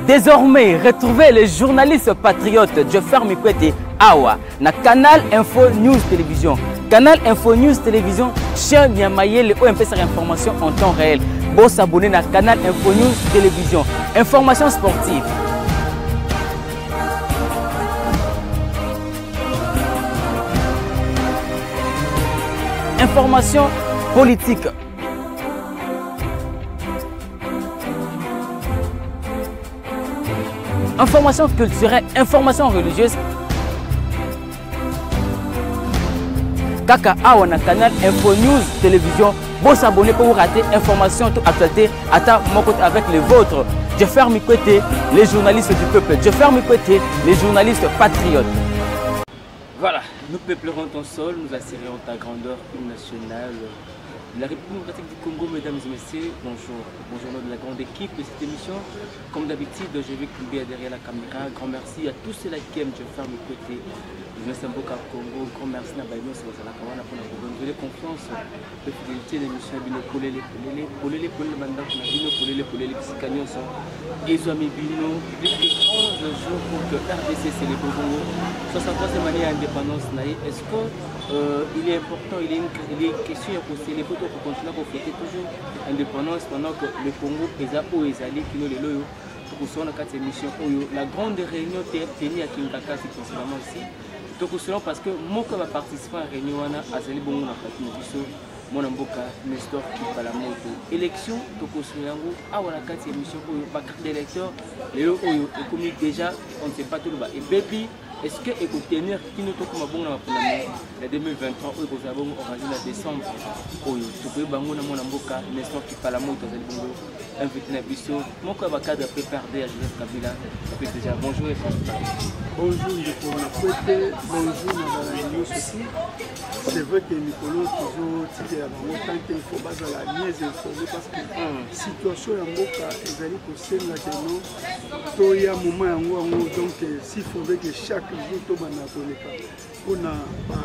Désormais, retrouvez les journalistes patriotes Joffer Mikwete Awa na Canal Info News Télévision. Canal Info News Télévision, chien Niamayele ou MPSR information en temps réel. Bon s'abonner à Canal Info News Télévision. Information sportive. Information politique. Information culturelle, information religieuse. Kaka Awa na Canal Info News Télévision. Bon s'abonner pour vous rater information toute actualité à mon côté avec les vôtres. Joffer Mikwete, les journalistes du peuple. Joffer Mikwete, les journalistes patriotes. Voilà, nous peuplerons ton sol, nous assurerons ta grandeur nationale. La République démocratique du Congo, mesdames et messieurs, bonjour. Bonjour de la grande équipe de cette émission. Comme d'habitude, je vais couper derrière la caméra. Grand merci à tous ceux qui aiment Joffer Mikwete. Je suis Mboka Congo. Grand merci à Baïno Sazala Kawana pour nous donner confiance. La fidélité de l'émission Bino Polele, Mandak, Bino Polele, Psychagnos. Et Zoami Bino, plus de 11 jours pour que RDC célèbre Congo. 63e année d'indépendance. Est-ce qu'il est important, il est question pour célébrer, pour continuer à fêter toujours l'indépendance pendant que le Congo est à où est allé, qui nous les loyaux, pour qu'on ait cette émission. La grande réunion tenue à Kinshasa, c'est principalement ici. Donc, parce que mon corps va participer à la réunion à Zali Bongo, mon amboka, Nestor Kipalamoto. Élection, Tokosuyango, à la 4e émission, pas carte d'électeur, les lots, et comme déjà, on ne sait pas tout le bas. Et baby, est-ce que il faut tenir qui nous toque ma bonne pour la 2023 ou pour savoir origine en décembre ou tu peux bango na mon amboka Nestor Kipalamoto Zali Bongo invité na biso mon corps va cadre préparé à Joseph Kabila déjà bonjour et bonjour bonjour na aussi c'est vrai que Nicolas toujours tite ya bango tant qu'il faut baser la mieux informé parce que situation ya mboka ezali kosenga que non to ya moment yango donc s'il faudrait que chaque jour to bana koleka pona ba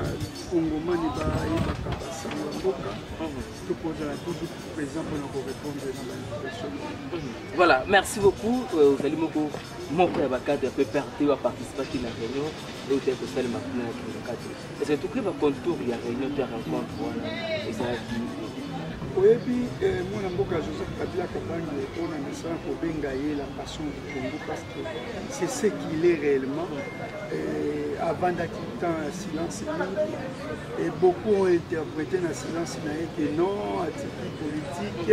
congomani ba yebaka basango ya mboka to poser tout président pour répondre à la question. Voilà, merci beaucoup. Vous allez mon frère Bakad peut participer à la réunion et vous êtes aussi le matin à la est-ce que tout le monde contour il y a réunion de rencontre et ça oui, puis mon amboka Joseph Kabila Kabange on a message pour bengayer la passion du Congo parce que c'est ce qu'il est réellement. Avant d'acquitter un silence et beaucoup ont interprété dans le silence que non, à titre politique,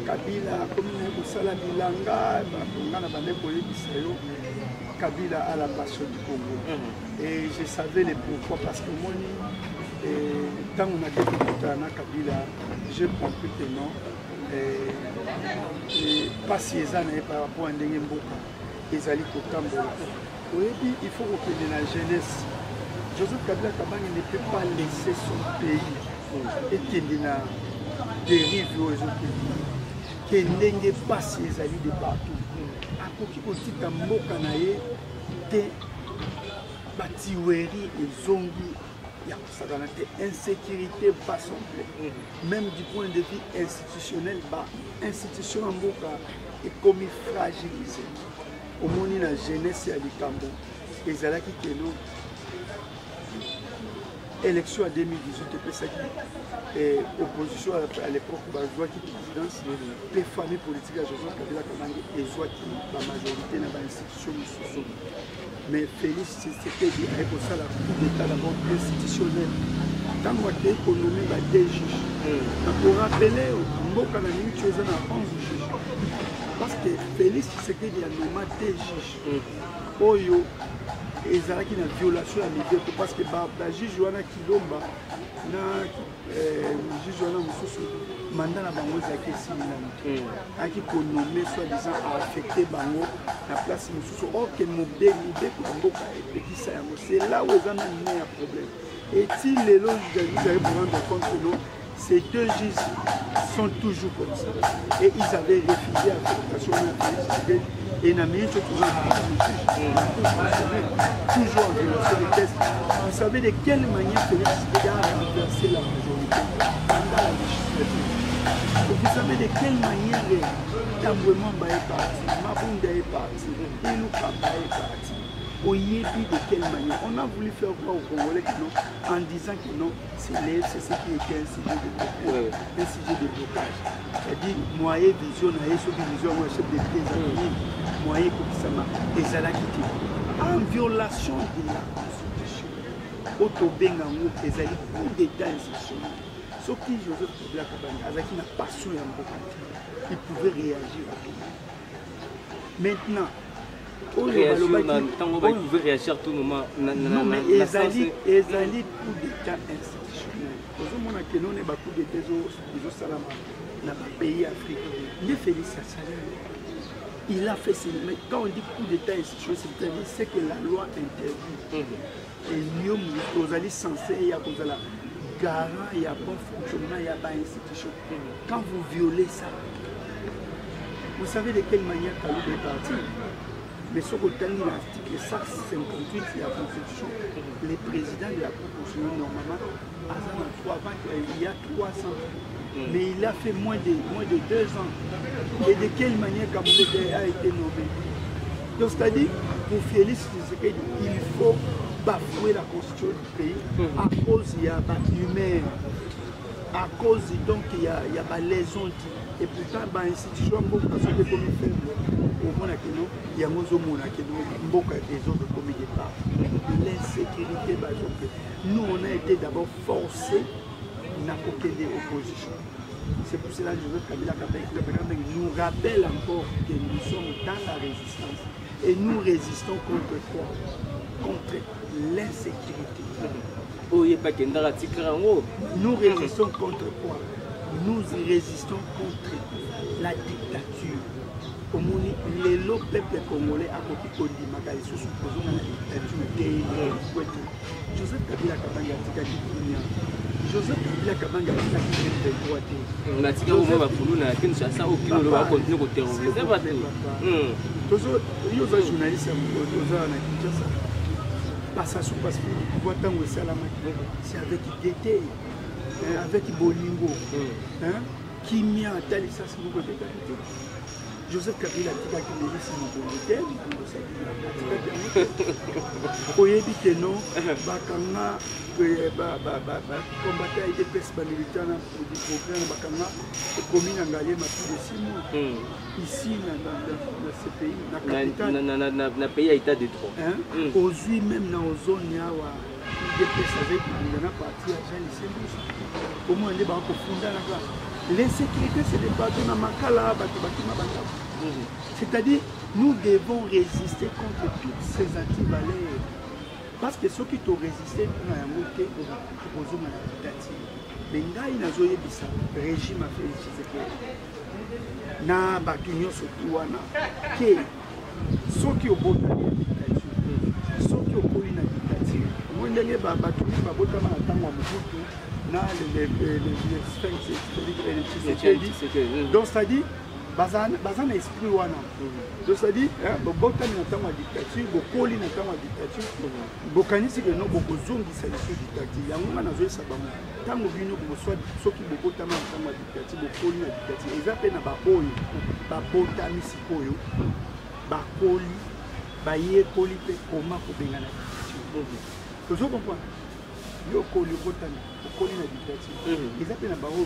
Kabila, comme nous sommes à Bilanga, Kabila a la passion du Congo. Et je savais les pourquoi parce que moi, quand on a découvert Kabila, j'ai compris que non, pas si les années par rapport à Ndengemboka, ils allaient au Tambour. Oui, il faut reconnaître la jeunesse. Joseph Kabila Kabange ne peut pas laisser son pays et qu'il a dérive aux autres pays. Qu'il n'ait pas ses alliés de partout. À côté aussi Tamboka nae des batiweri et zombies. Il y a une insécurité pas simple. Même du point de vue institutionnel, l'institution en Mboka est comme fragilisée. Au moins, la jeunesse et les Cambo. Et c'est là qui est élection en 2018, et opposition à l'époque, qui présidence, les familles politiques à Joseph Kabila Kabange et la majorité dans l'institution. Mais Félix c'était avec ça la coup d'état d'abord institutionnel. Tant que l'économie va des juges. Pour rappeler, Mboka na minute tu es en 11 juges. Parce que Félix Tshisekedi a nommé des juges. Oyo ezalaki na violation ya mibeko parce que ba juge wana Kilomba na juge wana mosusu mandat na bango ezalaki esimilami aki konomme soi-disant affecté bango na place mosusu or ke mibeko ya mboka epekisa yango c'est là où eza na nne ya problème et si lelo vous allez vous rendre compte que non ces deux juges sont toujours comme ça et ils avaient refusé l'affectation de et n'a mis toujours en violation des tests. Vous savez de quelle manière Félix Tshisekedi a renversé la majorité dans la législature. Vous savez de quelle manière Tambouemamba est parti, Mabunda est parti, Iloukamba est parti. Oyebi de quelle manière. On a voulu faire voir aux Congolais que non, en disant que non, c'est ce qui était un sujet de blocage. Un sujet de blocage. C'est-à-dire, moyen vision, vision, moi chef de l'État, moyen Kokisama, et Zalakiti. En violation de la Constitution, Otobengango, et Zali, coup d'État institutionnel. Ce qui Joseph Kabila Kabanga, avec une passion et un bocati, il pouvait réagir rapidement. Maintenant, réagir tant qu'on pouvait réagir tout moment. Non, mais Ezali coup d'État institutionnel. Nous avons un coup d'État dans le pays africain. Il Félix Assali. Il a fait. Mais quand on dit coup d'État institutionnel, c'est que la loi interdit. Et nous, nous sommes censés, il y a garant, il y a bon fonctionnement, il y a pas institution. Quand vous violez ça, vous savez de quelle manière Kalou est parti. Mais sur le temps de l'article 158 de la Constitution, les présidents de la Constitution, normalement, il y a 300 ans. Mais il a fait moins de 2 ans. Et de quelle manière Kabila a été nommé. Donc, c'est-à-dire, pour Félix Tshisekedi, il faut bafouer la Constitution du pays à cause il y a humain, à cause donc il y a les ondes. Et pourtant, l'institution est comme faible. Au moins, il y a des autres comme départ. L'insécurité, nous, on a été d'abord forcés à côté des oppositions. C'est pour cela que Joseph Kabila nous rappelle encore que nous sommes dans la résistance. Et nous résistons contre quoi? Contre l'insécurité. Nous résistons contre quoi? Nous résistons contre la dictature. Les peuples congolais à côté de Magali, se supposons la dictature. Joseph Kabila Kabanga Tikaki Kounia. Joseph Kabila Kabanga Tikaki Droité. On a tiré au moins Bafoulou, on a Kinshasa, au Kino, on va continuer à terroriser. C'est pas tout. Toujours, il y a des journalistes qui Kinshasa. Passation parce que vous voyez où c'est avec Guété, avec Bolingo, Kimia, Talissa, c'est beaucoup de qualité. Joseph Kabila a dit qu'il est mon militaire, il a dit que non, Bakanga, combattre avec des personnes militaires pour des programmes, Bakanga, commune en Galien, ma plus de 6 mois. Ici, dans ce pays, dans la capitale. Dans le pays à état de droit. Aujourd'hui, même dans la zone, il y a des personnes qui sont partis à Jean Lycée. Au moins, on est fondé là-bas. L'insécurité, c'est des bateaux dans Makala, c'est-à-dire, nous devons résister contre toutes ces antivaleurs. Parce que ceux qui ont résisté, nous avons été opposés à la dictature. Mais nous avons eu le régime à Félix Tshisekedi. Nous avons eu surtout ceux qui ont voté la dictature, ceux qui ont voté la dictature. Nous avons eu donc c'est-à-dire bazan esprit wana donc c'est-à-dire botami na tango ya dictature bokoli na tango ya dictature bokanisi ke no bokozongisa liso dictature yango nga nazoyesa bango ntango bino boswa soki bokotama na tango ya dictature bokoli na dictature eza mpe na baoyo babotami sikoyo bakoli bayekoli mpe koma kobengana dictature tozo comprendre yo koli okotami okoli na dictature eza mpe na baoyo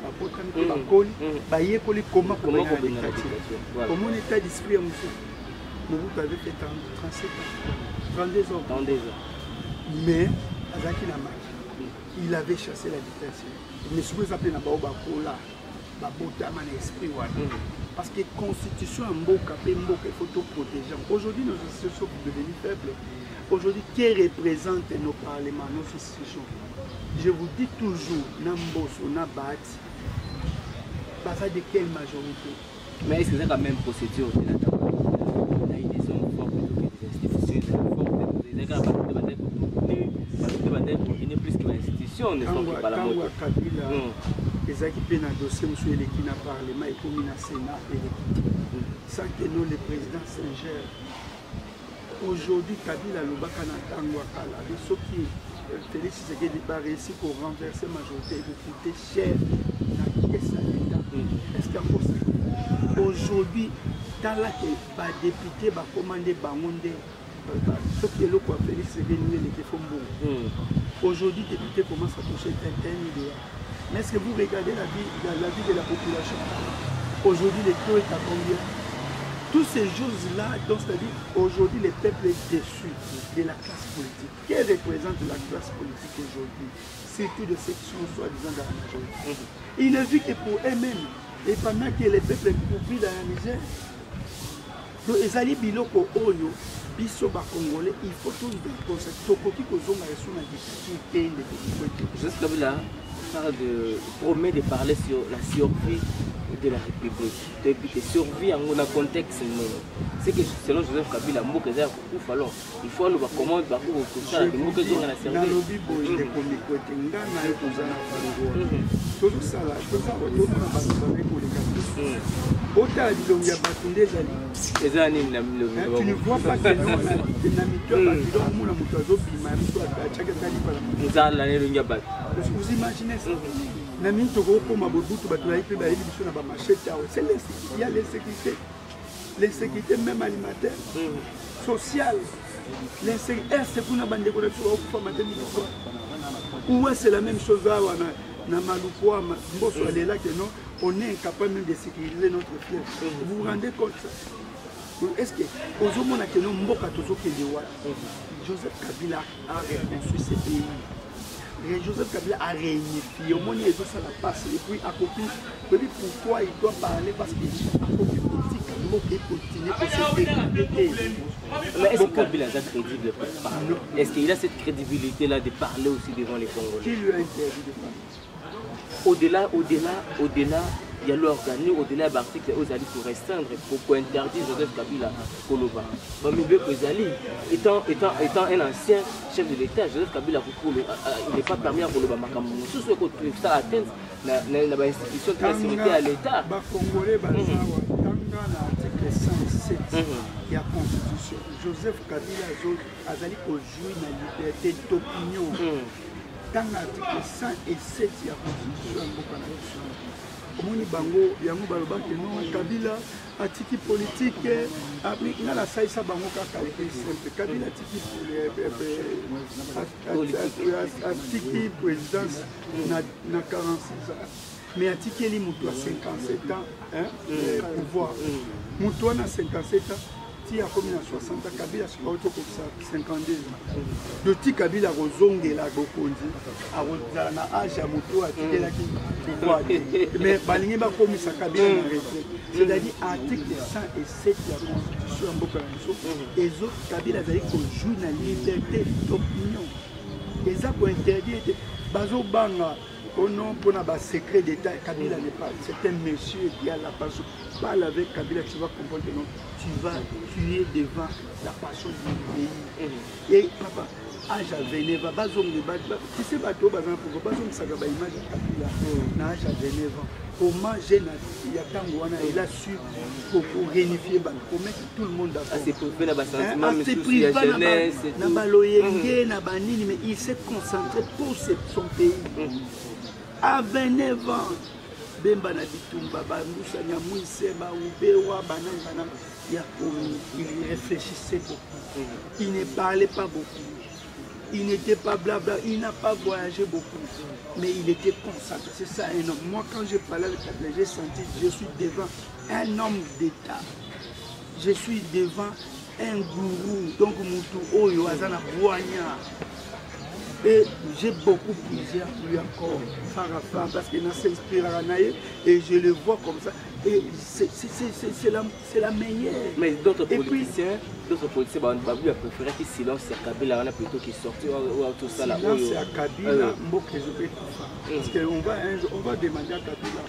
bakotami mpe bakoli bayekoli koma kobengana dictature komona état d'esprit ya mosusu Mobutu avait fait 37 ans 32 ans mais azalaki na maki il avait chassé la dictature mais soki eza mpe na bao bakola babotama na esprit wana parce que constitution ya mboka mpe mboka il faut tout protéger. Aujourd'hui nos institutions sont devenues faibles. Aujourd'hui, qui représente nos parlements, nos institutions? Je vous dis toujours, Namboso, Nabat, pas de quelle majorité? Mais est-ce que c'est la même procédure de la table? Il y a des hommes forts que des institutions, des gens pour venir plus que l'institution, ne sont pas la mode. Les équipes dans le dossier, monsieur Elekina Parlement et comme le Sénat et l'équipe. Sans que nous, le président s'ingère. Aujourd'hui, Kabila Lobaka Natango Akala, ceux qui Félix Tshisekedi n'a pas réussi pour renverser la majorité, il coûtait cher. est-ce qu'il y a encore ça? Aujourd'hui, dans la député va commander Bangonde, ce qui est le quoi Félix Séguénier, les Kéfombo. Aujourd'hui, député commence à toucher un milliard. Mais est-ce que vous regardez la vie de la population? Aujourd'hui, le taux est à combien? Toutes ces choses-là, donc c'est-à-dire aujourd'hui, le peuple est déçu de la classe politique. Quelle représente la classe politique aujourd'hui? Surtout de ceux qui sont soi-disant dans la majorité. Il ne vit que pour eux-mêmes. Et pendant que le peuple est coupé dans la misère, donc les alliés biloko oyo, biso ba congolais, il faut tous des concepts. Tokoki kozonga reçu na dictature de Juste comme là, promet de parler sur la survie de la République. De survie en un contexte. C'est que selon Joseph Kabila, il faut le comment il va pour ça. Le mot que j'ai dans la survie. Tu ne vois pas que vous imaginez ça? Il y a l'insécurité même alimentaire, sociale. L'insécurité, ou c'est la même chose là, on est incapable même de sécuriser notre fleuve. Vous vous rendez compte de ça? Est-ce que Joseph Kabila a reconstruit ce pays? Joseph Kabila a réunifié, au moins il doit ça la passe, et puis à côté, pourquoi il doit parler? Parce qu'il a côté politique, continuer pour se développer. Mais est-ce que Kabila est crédible pour parler? Est-ce qu'il a cette crédibilité-là de parler aussi devant les Congolais? Qui lui a interdit de parler? Au-delà, il y a l'organisme, au-delà de l'article, aux alliés pour restreindre, pour interdire Joseph Kabila Koloba. Étant un ancien chef de l'État, Joseph Kabila, il n'est pas permis à Koloba Makamou. Tout ce que ça atteint l'institution de la sécurité à l'État. Congolais, l'article 107 de la Constitution, Joseph Kabila a joué la liberté d'opinion. Dans l'article 107 de la Constitution, Omoni bango yango baloba ke non Kabila atiki politique na la saisa bango kaka simple Kabila atiki présidence na 46 ans mais atiki eli mutu a 57 ans pouvoir mutu na 57 ans ti a commis na 60 ans Kabila sika auto ko 52 ans de ti Kabila rozongela bokonzi a na âge ya mutu atikelaki pouvoir mais balingi ba komisa Kabila na retraite c'est-à-dire article 107 de la Constitution en boka biso ezo Kabila zali ko jouer na liberté d'opinion eza ko interdire bazo banga au nom pour un secret d'État, Kabila n'est pas. C'est un monsieur qui a la passion. Parle avec Kabila, tu vas comprendre que non. Tu vas tuer devant la passion du pays. Et papa, âge à Vénéva, tu sais, bateau, par exemple, image de Kabila, âge à Vénéva. Comment il a su pour réunifier, pour mettre tout le monde d'accord. C'est privé, mais il s'est concentré pour son pays. À 29 ans, Bemba na Bitumba, Bamoussa, Nyamouisse, Baoubewa, Banana, il réfléchissait beaucoup. Il ne parlait pas beaucoup. Il n'était pas blabla, il n'a pas voyagé beaucoup. Mais il était concentré. C'est ça un homme. Moi, quand je parlais avec Kabila, j'ai senti que je suis devant un homme d'État. Je suis devant un gourou. Donc, Moutou Oyo, Azana Bouanya. Et j'ai beaucoup plaisir à lui encore, parce qu'il s'inspire à Naïe, et je le vois comme ça. Et c'est la meilleure. Mais d'autres politiciens, Babu a préféré qu'il silence à Kabila plutôt qu'il sorte ou tout ça là. Silence à Kabila, parce qu'on va demander à Kabila,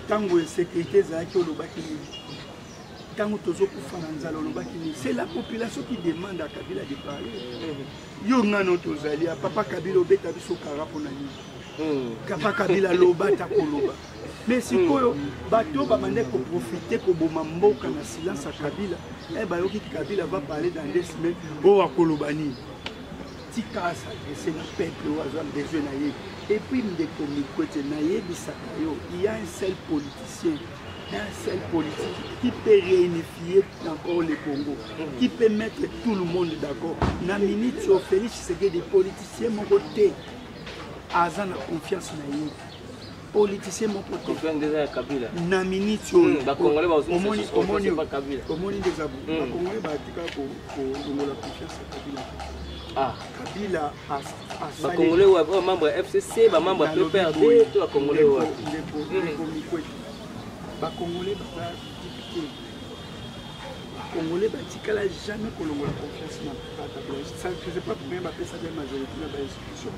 tant que la sécurité est c'est la population qui demande à Kabila de parler. Yo ngano tozali papa Kabila obeta biso kara pona ni. Papa Kabila loba ta koloba. Mais si koyo bato ba mande ko profiter ko boma mboka na silence à Kabila, ba yoki Kabila va parler dans 2 semaines o akoloba ni. Tika sa c'est le peuple au hasard besoin na ye. Et puis Ndeko Mikwete na ye bisaka yo, il y a un seul politicien un seul politique qui peut réunifier encore le Congo, qui peut mettre tout le monde d'accord. Na minute sur Félix, c'est que des politiciens mon côté, Azan a confiance na yé. Politiciens mon côté. Confiance déjà Kabila. Na minute sur. Congolais va aussi. Au moins pas Kabila. Au moins des abus. Congolais va dire pour la confiance à Kabila. Ah. Kabila a salé. Congolais ou membre FCC, membre PPRD, tout Congolais ou. Congolais Congolais batikala jamais kolongola confiance na Kabila. Ça c'est pas pour rien baper ça de majorité na ba institution.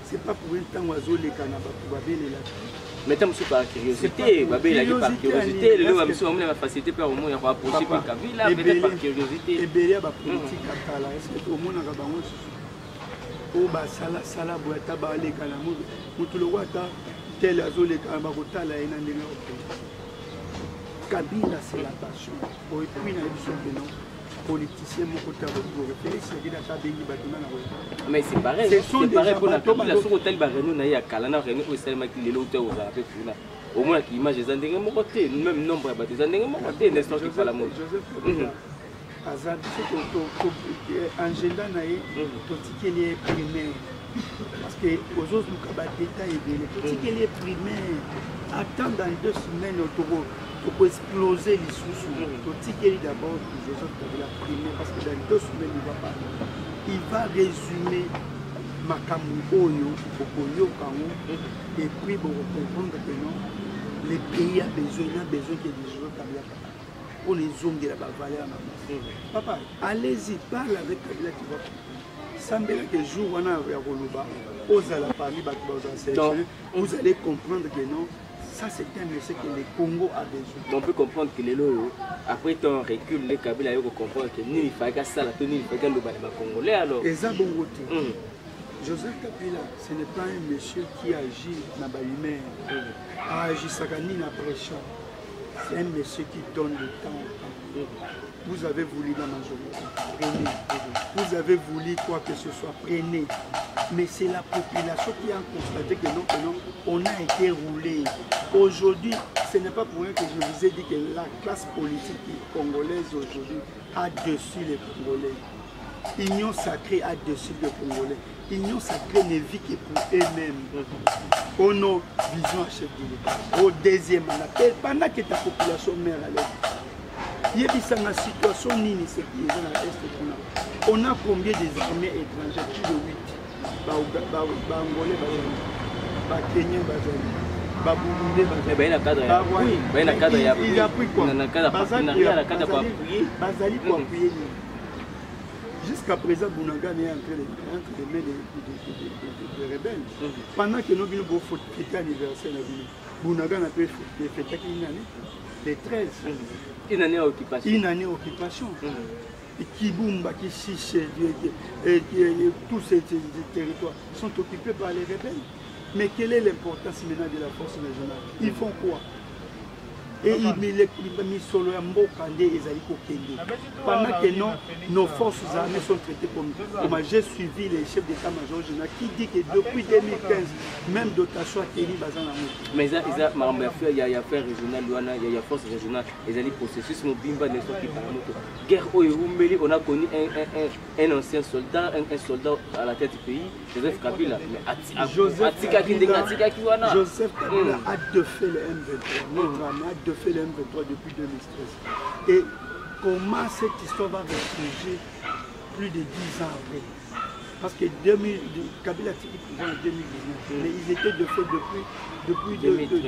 C'est pas pour un temps oiseau les canaba pour babela. Mais tant monsieur par curiosité, babela qui par curiosité, le va monsieur on a facilité par au moins à approcher par Kabila peut-être par curiosité. Et bélia ba politique atala est-ce que au moins na bango o ba sala boata ba les canamo mutu le wata tel azo les canaba kotala ina ndenge Kabila, c'est la passion. Et puis, il y a des politiciens qui ont réfléchi. Mais c'est pareil. C'est pareil pour la Kabila. Si on a un Kalana, au moins, l'image des Andéens, même nombre de Andéens, n'est-ce pas qu'il faut la montrer. Azad, c'est agenda est primaire. Parce que aux autres, nous avons des détails. Les primaires. Attends dans 2 semaines, pour exploser les sous-sous. D'abord, Joseph Kabila primaire, parce que dans 2 semaines, il va parler. Il va résumer Makamu Oyo, Okoyo Kango, et puis pour comprendre que non, les pays ont besoin que les Joseph Kabila pour les hommes de la valeur. Papa, allez-y, parle avec Kabila qui va. Sambela que jour on a à Roloba, vous allez comprendre que non. Ça, c'est un message que le Congo a besoin. On peut comprendre que les loyaux, après ton recul, les Kabila ont compris que ni il fallait que ça, ni il fallait que le Congolais alors. Et ça, bon côté. Joseph Kabila, ce n'est pas un monsieur qui agit dans la humaine, agit sakani na pression. C'est un monsieur qui donne le temps au temps. Vous avez voulu la majorité, prenez. Vous avez voulu quoi que ce soit, prenez. Mais c'est la population qui a constaté que non, on a été roulé. Aujourd'hui, ce n'est pas pour rien que je vous ai dit que la classe politique congolaise aujourd'hui a dessus les Congolais. Union sacrée a dessus les Congolais. Union sacrée ne vit que pour eux-mêmes. On a vision à chef de l'État. Au deuxième appel, pendant que ta population meurt à l'aide. Il y a une situation nini ce qui est dans l'Est. On a combien des armées étrangères? Plus de 8. Angolais, Kenyans, Baboulindais, il a pris quoi? Bazali pour appuyer. Jusqu'à présent, Bounaga est entre les mains des rebelles. Pendant que nous avons fêté l'anniversaire, Bounaga n'a pas fêté une année, les 13. Une année d'occupation. Une année d'occupation. Et Kibumba, Kishiche, tous ces territoires sont occupés par les rebelles. Mais quelle est l'importance maintenant de la force régionale? Ils font quoi? Et ils mis sur le Mbokandé et Zaliko Kende. Pendant que nos forces armées sont traitées comme j'ai suivi les chefs d'état-major général qui dit que depuis 2015, même dotation à Kéli Bazan la moto. Mais il y a affaire régionale, il y a force régionale, ils ont processus Mobimba n'est pas qui par la moto. Guerre Oyerumbeli, on a connu un ancien soldat, un soldat à la tête du pays, Joseph Kabila. Joseph Kabila a défait le M23. Notre armée a défait le M23 depuis 2013. Et comment cette histoire va refuger plus de 10 ans après? Parce que Kabila a été président en 2019, mais ils étaient de fait depuis 2013.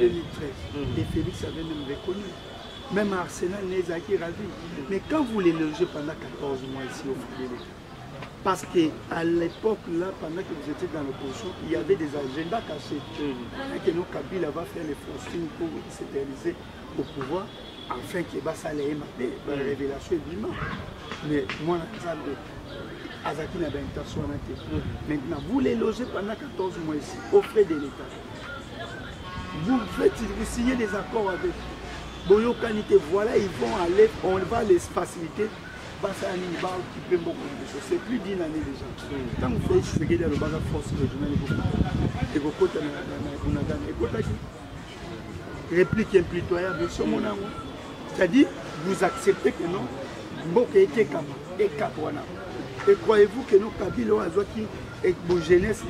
Et Félix avait même reconnu. Même Arsenal n'est acquis ravi. Mais quand vous les logez pendant 14 mois ici au Front de l'État, parce qu'à l'époque, là, pendant que vous étiez dans l'opposition, il y avait des agendas cachés. Que nous, Kabila va faire les forcings pour s'éterniser au pouvoir, afin qu'il va s'aller la révélation évidemment. Mais moi, Azaki n'a pas d'intention. Maintenant, vous les logez pendant 14 mois ici, au frais de l'État. Vous signez des accords avec Boyo Kanité, voilà, ils vont aller, on va les faciliter. C'est plus d'une année déjà. Quand vous faites ce qui est dans le force régionale, et vous côté réplique impitoyable. C'est-à-dire, vous acceptez que non, Mboka était comme et Kapwana. Et croyez-vous que nous, Kabila Azwaki et vos jeunesse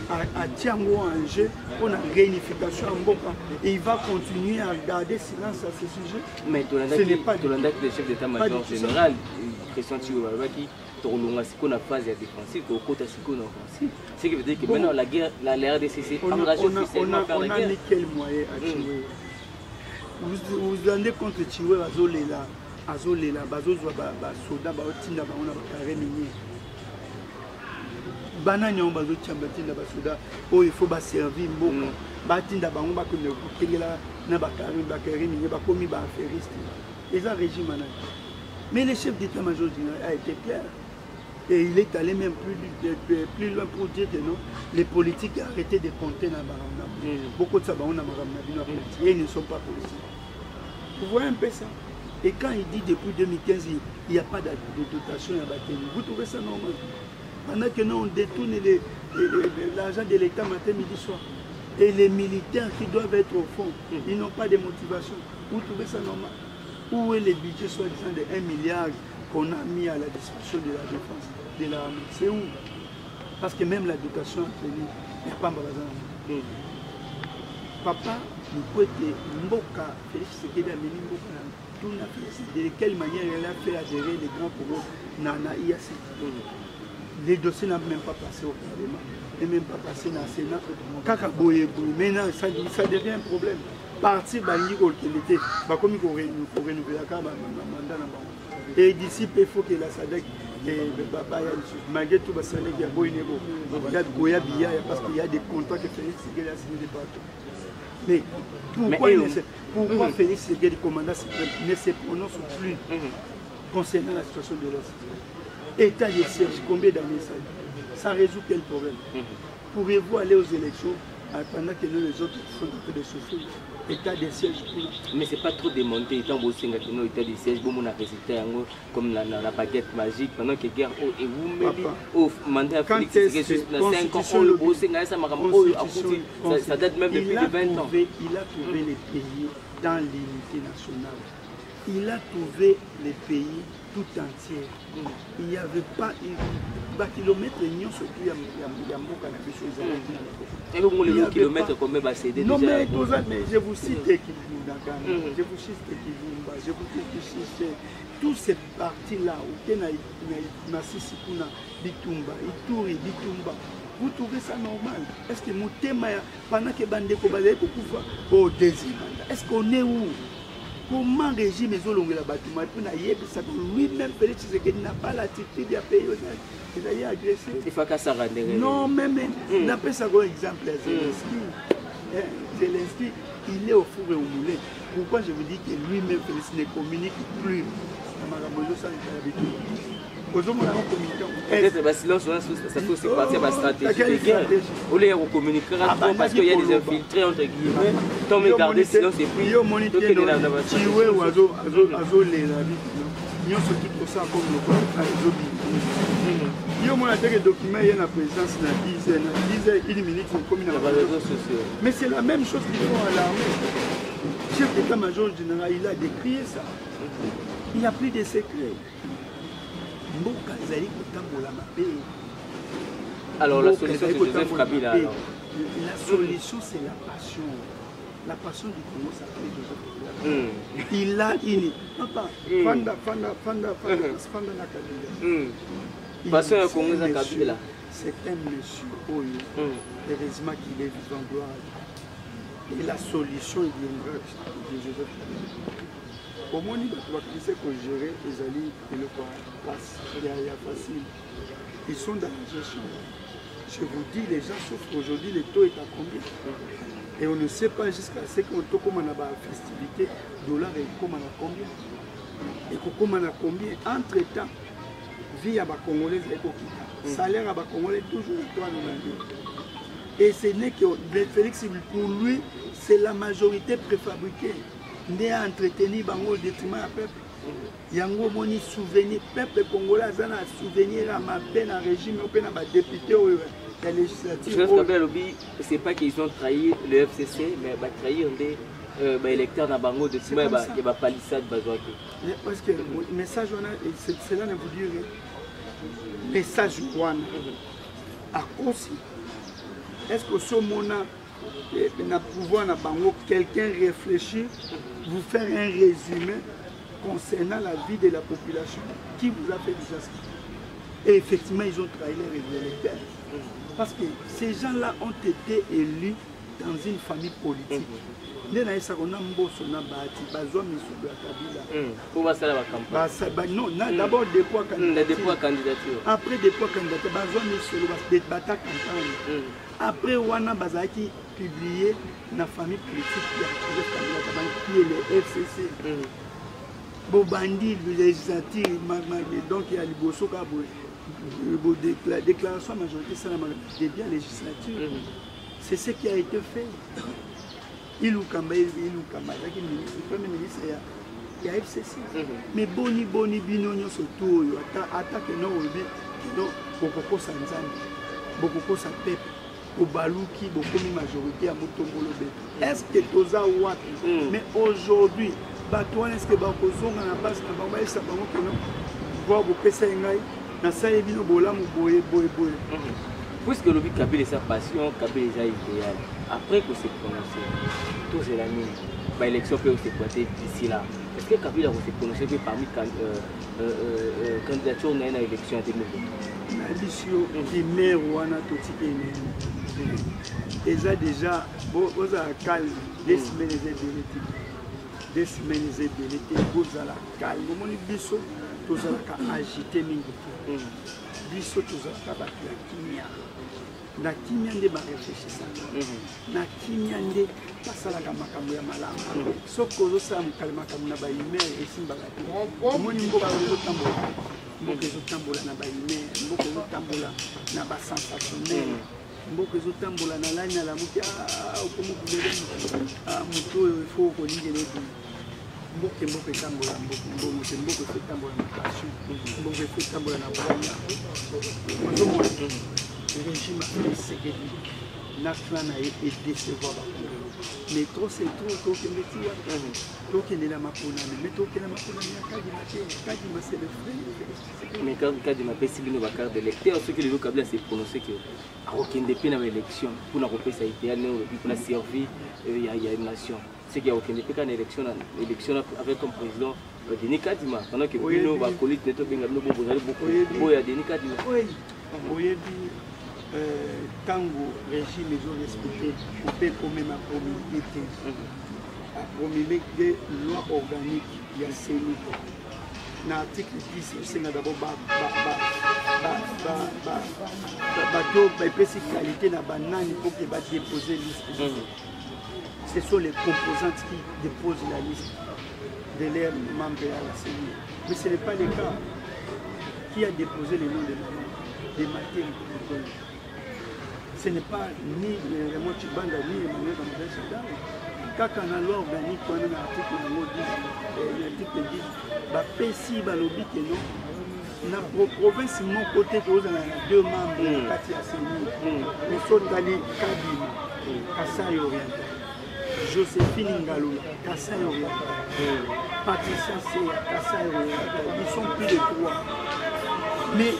à Tiango en jeu pour la réunification en Mboka. Et il va continuer à garder silence à ce sujet. Mais ce n'est pas le chef d'état-major général, Christian Chiwawaki, tournons à la phase défensive, au côté offensive. Ce qui veut dire que maintenant la guerre, la RDC engagée officiellement par la guerre. On a mis quel moyen à Chiwe? Vous vous rendez compte que Chiwe Azolela, Bazozwa, Soda, Baotinda, Baona, Bakare Minier. Banani on bazo tchambatinda basoda oh il faut ba servir mboka batinda bango ba konne kutengela na bakari minye ba komi ba affairiste et ça régime manage. Mais le chef d'état-major général a été clair et il est allé même plus loin pour dire que non les politiques arrêtez de compter dans barana beaucoup de ça on a et ils ne sont pas politiques. Vous voyez un peu ça. Et quand il dit depuis 2015 il n'y a pas de dotation à Bateni, vous trouvez ça normal? Pendant que nous on détourne l'argent de l'État matin, midi, soir. Et les militaires qui doivent être au fond, ils n'ont pas de motivation. Vous trouvez ça normal? Où est le budget soi-disant de 1 milliard qu'on a mis à la disposition de la défense de l'armée? C'est où? Parce que même la dotation il n'y a pas de papa, nous pouvons être Mboka, Félix Sekeda, Mboka, de quelle manière elle a fait adhérer les grands pouvoirs Nana IAC. Les dossiers n'ont même pas passé au Parlement, et même pas passé dans le Sénat. Maintenant, ça devient un problème. Partir Bangi Kolkelete, comme il faut renouveler la mandat. Et d'ici, il faut que la SADC, malgré tout, parce qu'il y a parce qu'il y a des contrats que Félix Sekeda a signés partout. Mais pourquoi Félix Sekeda, commandant suprême, ne se prononce plus concernant la situation de l'Est? État de siège, combien d'années ça résout quel problème? Pourriez-vous aller aux élections pendant que nous les autres sont en train de souffrir? État de siège. Mais c'est pas trop démonté, étant aussi état de siège, bon, on a résulté comme la baguette magique pendant que guerre et vous au mandat Félix Sekeda dans 5 ans, ça date même depuis 20 ans. Il a trouvé les pays dans l'unité nationale. Il a trouvé les pays tout entier. Il n'y avait pas un kilomètre union surtout il y a beaucoup de choses. Et vous voulez le kilomètre combien va céder? Non mais je vous cite Kibumba, je vous cite Kibumba, je vous cite tous ces parties-là où il y a Sisikuna, Bitumba, Ituri, Bitumba. Vous trouvez ça normal? Est-ce que mon thème, pendant que Bandeko Balé Koukoufa, au deuxième mandat, est-ce qu'on est où? Comment régime les olongs la bâtiment lui-même Félix Sekeda n'a pas l'attitude à payer il a été agressé. Il faut qu'à ça rende. Non, même n'a pas ça comme exemple Zelensky, il est au four et au moulin. Pourquoi je vous dis que lui-même Félix ne communique plus dans ma ramozo sans l'habitude? Peut-être que silence, ça peut aussi partir de la stratégie de guerre. Au lieu de communiquer parce qu'il y a des infiltrés entre guillemets. Tant mais garder silence et puis. Mais c'est la même chose qu'ils font à l'armée. Le chef d'état-major général, il a décrié ça. Il n'y a plus de secret. Alors la solution c'est Joseph Kabila. La solution c'est la passion. La passion du Congo s'appelle Joseph Kabila. Il a une... Papa, Fanda na Kabila. Passion du Congo c'est Kabila. C'est un monsieur Oyo. Heureusement qu'il est vivant gloire. Et la solution viendra de Joseph Kabila. Au moins, il faut gérer les alliés et le passe. Il y a facile. Ils sont dans la gestion. Je vous dis, les gens souffrent aujourd'hui, le taux est à combien? Et on ne sait pas jusqu'à ce qu'on taux comme on a la festivité, dollar et comme on a combien? Et comme on a combien? Entre-temps, vie à la Congolaise et salaire à la Congolaise toujours 3,90. Et ce n'est que Félix, pour lui, c'est la majorité préfabriquée. Né à entretenir au détriment du peuple. Yango moni souvenir, peuple congolais a un souvenir à ma peine en régime, au peine à député la législative. Ce n'est pas qu'ils ont trahi le FCC, mais ils ont trahi électeur na bango de ciment et ba palissade bazwaki. Parce que le message cela ne vous dire message wana à cause est-ce que ce moment na pouvoir na bango quelqu'un réfléchir vous faire un résumé concernant la vie de la population qui vous a fait déjà ça. Et effectivement ils ont trahi les électeurs parce que ces gens-là ont été élus dans une famille politique. Non, d'abord dépôt candidature. Après dépôt candidature, campagne. Après Wana Bazaki publié dans la famille politique qui est le FCC. Bobandi, le législatif, donc il y a le Bosso la déclaration majorité, c'est la bien législature. C'est ce qui a été fait. Il ou Kamba, le premier ministre, il y a FCC. Mais boni bino surtout, attaque non beaucoup sanzani, beaucoup sa peuple, au balouki, beaucoup de majorité à Motombolo. Est-ce que toza wapi? Mais aujourd'hui, Batouane est-ce que Bakozon a pas ce que ça va voir vos PCNI, na salle bino bola mu boye. Puisque le but Kabila est sa passion, Kabila est idéal. Après que c'est prononcé, tout c'est la mine. L'élection peut se pointer d'ici là. Est-ce que Kabila s'est prononcé parmi candidatures dans l'élection en 2020? L'élection qui maire Wana Toti déjà vous avez calme, 2 semaines et 2 semaines et vous avez calme. Vous avez biso, vous avez agité mingi. Biso, vous avez kimia. Na kimia nde ba réfléchir na kimia nde pasalaka makambo ya malanga soko zo sa mukalma kamuna ba email esimba ka moni mboka zo tambola na ba email mboka zo tambola na ba sensationnel mboka zo tambola na lanya la muki okomo kulele muto il faut ko lingele mboka tambola mboka tambola na passion mboka tambola na bwana le régime a fait ce qu'il dit. Naklan a été décevant. Mais trop c'est trop que le tia. Trop qu'il est la mapona. Mais trop qu'il est la mapona. Kadima c'est le frère. Mais quand Kadima peut s'il nous va carte d'électeur, ceux qui le Kabila s'est prononcé que à aucun dépôt dans l'élection pour la reprise ça a été pour la servir il y a une nation. C'est qu'il y a aucun dépôt dans l'élection avec comme président Denis Kadima. Pendant que Bruno va coller net bien beaucoup il y a Denis Kadima. Oui. Tango régime ils ont respecté on peut quand même promulguer des lois organiques il y a CENI dans l'article 10 c'est d'abord qualité na banane pour que va déposer liste. Ce sont les composantes qui déposent la liste de leurs membres à la CENI. Mais ce n'est pas le cas. Qui a déposé les noms des matières? Ce n'est pas ni Raymond Tchibanda ni Emmanuel Bambé. Quand on a loi organique, on a l'article 10, si balobi que non, dans la province, mon côté, on a 2 membres de la CENI. Nous sommes allés Kadima, Kassai Oriental, Joséphine Ngaloula, Kassai Oriental, Patricia Seya, Kassai Oriental. Ils sont plus de 3. Mais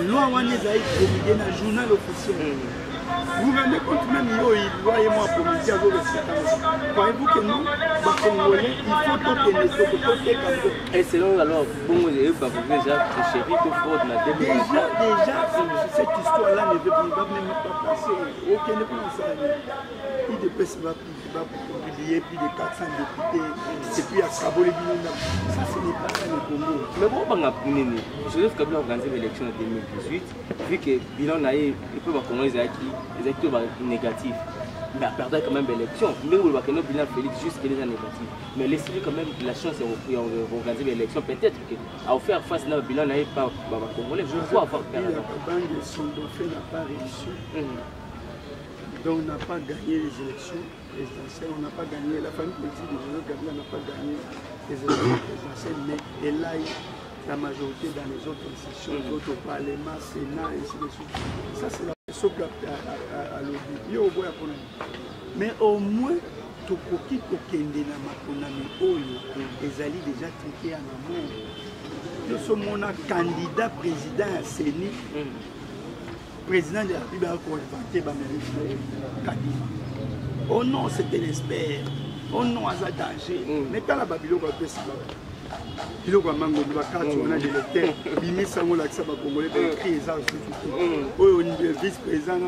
loi Waneza est promulguée dans le journal officiel. Vous vous rendez compte même, voyez-moi promulguer à vos résultats. Croyez-vous que non, Congolais, il faut toquer et selon la loi, bon, vous avez déjà chéri que fraude n'a déjà, cette histoire-là ne va même pas passer. Aucun ne peut ça. Il va publier plus de 400 députés. Et puis à Kabole Binonda. Ça, ce n'est pas ça le Congo. Mais bon, Joseph Kabila a organisé l'élection en 2018. Vu que bilan naïf, il peut avoir les acteurs négatifs. Mais a perdu quand même l'élection. Mais on va que notre bilan Félix juste qu'il est négatif. Mais laissez quand même la chance d'organiser l'élection. Peut-être qu'à faire face à notre bilan naïf par Congolais, je vois avoir perdu. La bande de son dauphin n'a pas réussi. Donc on n'a pas gagné les élections présidentielles, on n'a pas gagné, la famille politique de Joseph Kabila n'a pas gagné les élections présidentielles, mais elle a eu la majorité dans les autres institutions, les autres parlements, Sénat, et ainsi de suite. Ça c'est la question à l'objet. Mais au moins, tokoki kokende na makonami oyo ezali déjà triqué en amont. Nous sommes un candidat président à CENI, président de la République a contacté Kadima. Oh non, c'était l'espère. Oh non, c'est danger. Mais quand la Babylone a fait ça, il y a un électeur, il met ça au lac, Congolais, il écrit les arts. Oh, le vice-président,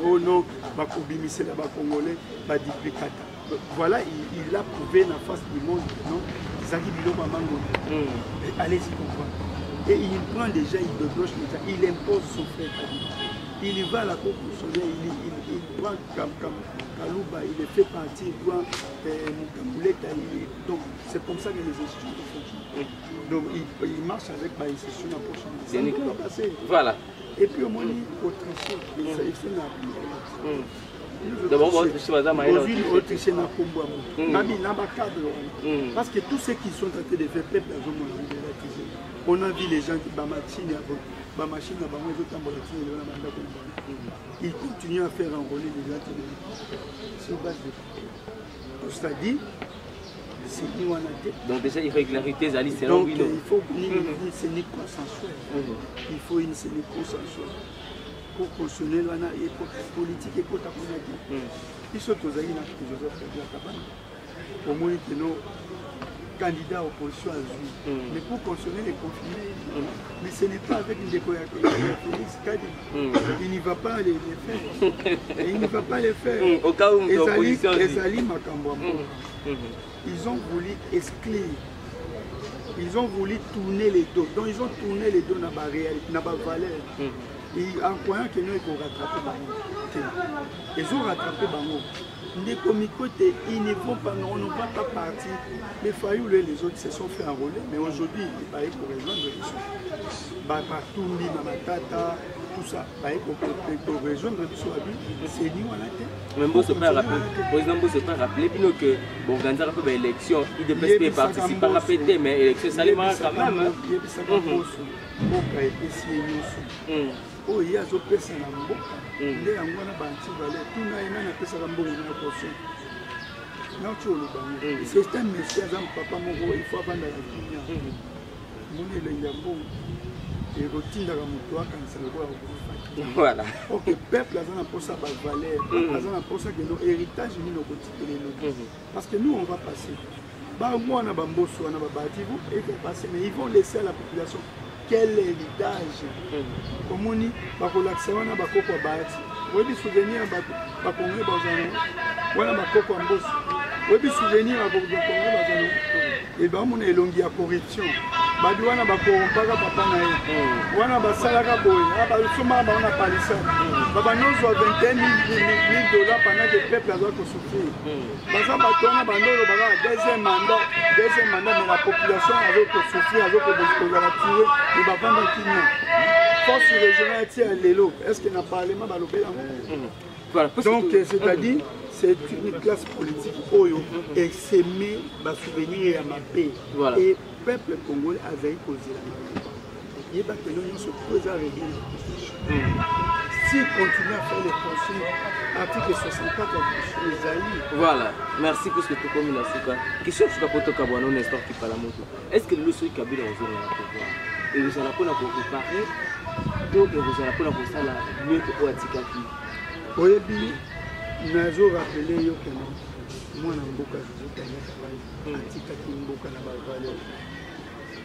oh non, il là Congolais, voilà, il a prouvé la face du monde. Non, allez-y comprendre. Et il prend déjà, il débloche déjà, il impose son frère. Il va à la cour constitutionnelle, il prend Kalouba, il fait partie, il prend Moukamouleta. Donc c'est comme ça que les institutions fonctionnent. Donc il marche avec les institutions en prochaine. Voilà. Et puis au moins, Autrichien, il fait la d'abord, Autrichien n'a pas cadre. Parce que tous ceux qui sont en train de faire peuple, on a vu les gens qui ils continuent à faire enrôler les gens sur base de tout ça dit. Donc déjà irrégularité, c'est donc il faut une scénique consensuelle. Il faut une scénique consensuelle. Pour constitutionnel et politique et pour ta politique. Ils sont aux alliés au moins que nos candidats à l'opposition à Zui. Mais pour constitutionnel et confiner, mais ce n'est pas avec une décoration. Il n'y va pas les faire. Il ne va pas les faire. Au cas où l'opposition les alliés ils ont voulu exclure. Ils ont voulu tourner les dos. Donc ils ont tourné les dos dans la réalité, dans la valeur. Et en croyant que nous ils vont rattraper Bango. Ils ont rattrapé Bango. Ils ne vont pas, on ne va pas partir. Les Fayou, les autres se sont fait enrôler, mais aujourd'hui, ils parlent pour rejoindre les gens. Partout, Mamatata, tout ça, pour rejoindre les c'est nous à la tête. Mais bon, c'est pas rappelé, que bon, quand on a l'élection, il devait participer à répéter, mais l'élection, ça les marche quand même. Oh, il y a des personnes qui ont des gens qui c'est un monsieur, papa, il faut avoir la voilà. Ok, peuple a pour ça valeur, pour ça que nos héritages parce que nous on va passer. Moi on a bamboso, on a babati, mais ils vont laisser à la population. Quel héritage? Comme on dit, on a bakoko bati. Oui, des souvenirs, bakongé bazano. Voilà bakoko ambos. Oui, des souvenirs, bakongé bazano. Et ben on est longue à corruption. Badouana bakompaka papa na ye. Wana basalaka boye. Basoma ba on a palissé. Baba nous a 21 000 $ pendant que le peuple a doit souffrir. Baza batona bandolo baba deuxième mandat, mais la population a doit souffrir, a doit tuer. Et baba dans qui force régionale tient l'élo. Est-ce qu'il n'a pas parlé donc c'est-à-dire c'est une classe politique oyo et s'aimer va souvenir à ma paix. Voilà. Et peuple congolais a zaï causé la il va que nous se pose à régler la constitution. S'il continue à faire les conseils, article 64 les alliés. Voilà, merci pour ce que tu as commis dans ce cas. Question sur la photo Kabouano, une histoire qui parle à moto. Est-ce que le Soui Kabila est en zone à pouvoir? Et vous allez pas pour préparer, donc vous allez pas pour ça là, mieux que pour Atikaki. Oui, nazo rappeler yo que moi na mboka Atikaki mboka na bavaleur.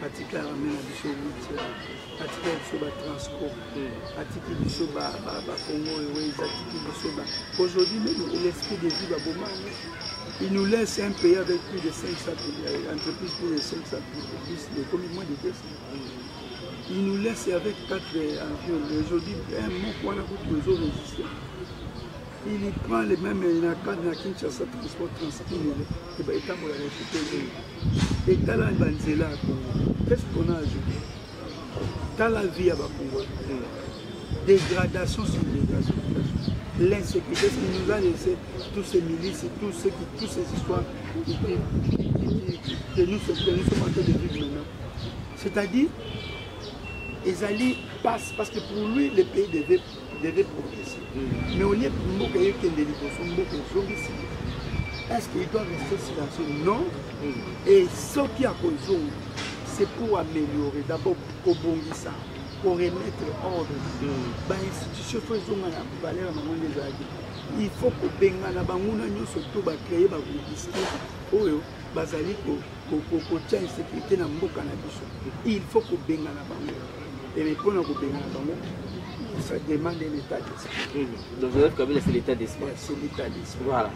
Atika ramena biso routière, atika biso ba transport, atika biso ba Congo et atiki biso ba. Aujourd'hui même l'esprit de vie ba boma. Il nous laisse un pays avec plus de 500 entreprises, plus de 500 entreprises, comme moins de 200. Il nous laisse avec 4 avions. Aujourd'hui, un mot qu'on a beaucoup de réseaux résistants. Il prend les mêmes, il y a 4 dans Kinshasa, transport, et bien, il pour la récupérer. Et dans la Banzela, qu'est-ce qu'on a ajouté? Dans la vie à Congo, dégradation sur dégradation. L'insécurité, ce qui nous a laissé tous ces milices, toutes ces histoires que nous sommes en train de vivre maintenant. C'est-à-dire, Ezali passe parce que pour lui, le pays devait progresser. Mais au lieu de nous qu'il y ait des est-ce qu'il doit rester silencieux? Non. Et ce qui a causé, c'est pour améliorer, d'abord pour Bongissa, pour remettre ordre. L'institution faut valeur il faut que Bengana Banguna surtout créer des publicités. Bazali ko tia insécurité na mboka na biso. Il faut que Bengana Bango. Et pour nous Bengana Bango, ça demande un état d'esprit. Donc vous avez c'est l'état d'esprit. C'est l'état d'esprit. Voilà.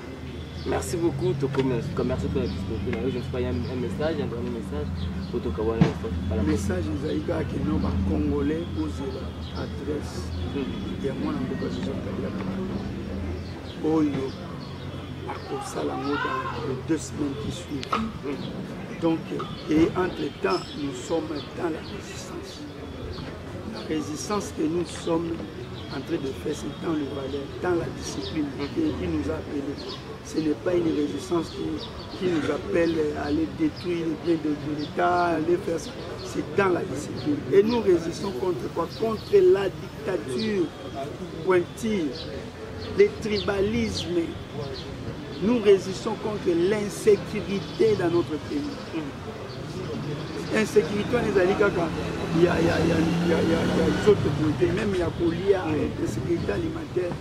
Merci beaucoup, merci pour la disponibilité. Je ne sais pas, il y a un message, un dernier message pour tout le monde. Le message est que nous, Congolais, posez l'adresse. Il y a moins de choses Oyo, à cause de dans les 2 semaines qui suivent. Donc, et entre-temps, nous sommes dans la résistance. La résistance que nous sommes en train de faire, c'est dans le valeur, dans la discipline qui nous a appelés. Ce n'est pas une résistance qui nous appelle à aller détruire les biens de l'État, aller faire ça. C'est dans la discipline. Et nous résistons contre quoi? Contre la dictature pointille, le tribalisme. Nous résistons contre l'insécurité dans notre pays. Insécurité, il y a d'autres politiques, même il y a l'insécurité alimentaire.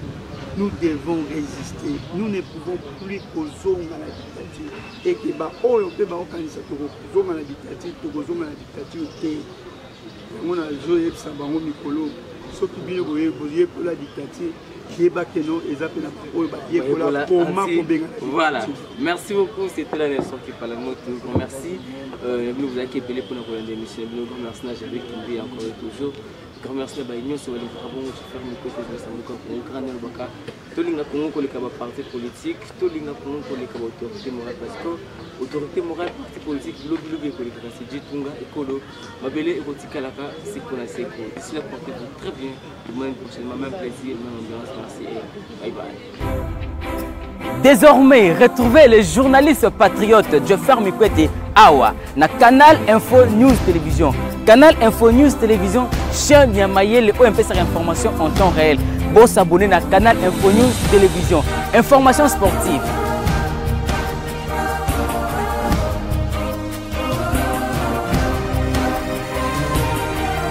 Nous devons résister. Nous ne pouvons plus causer à la dictature. Et que on peut organiser la dictature. On a joué Sabango Mikolo. Ce qui vient de la dictature. Voilà, merci beaucoup, c'était la nation qui parlait de nous. Merci, nous vous avez appelé pour notre émission. Nous remercions Javier Kimbi encore et toujours. Nous remercions l'Union sur les travaux de faire une côté de sa mouka pour Ukraine et Baka. Tout le monde qui a parti politique, tout le monde qui a autorité morale parce que autorité morale, parti politique, l'obligé pour les classes, Jitunga, Écolo, Mabélé et Rotikalaka, c'est qu'on a ses cours. D'ici là, portez-vous très bien. Demain prochainement, même plaisir, même ambiance. Merci et bye bye. Désormais, retrouvez les journalistes patriotes Joffer Mikwete Awa na Canal Info News Télévision. Canal Info News Télévision, chien Niamaye, le OMP sur information en temps réel. Bon s'abonner na Canal Info News Télévision. Information sportive.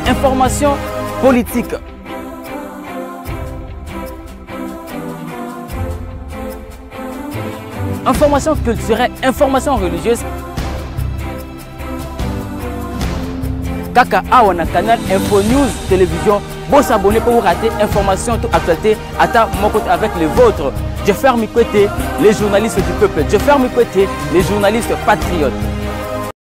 Information politique. Information culturelle, information religieuse. Kaka Awa na Canal Info News Télévision. Bon s'abonner pour vous rater information toute actualité. Attends mon côté avec les vôtres. Je ferme Mikwete, les journalistes du peuple. Je ferme Mikwete, les journalistes patriotes.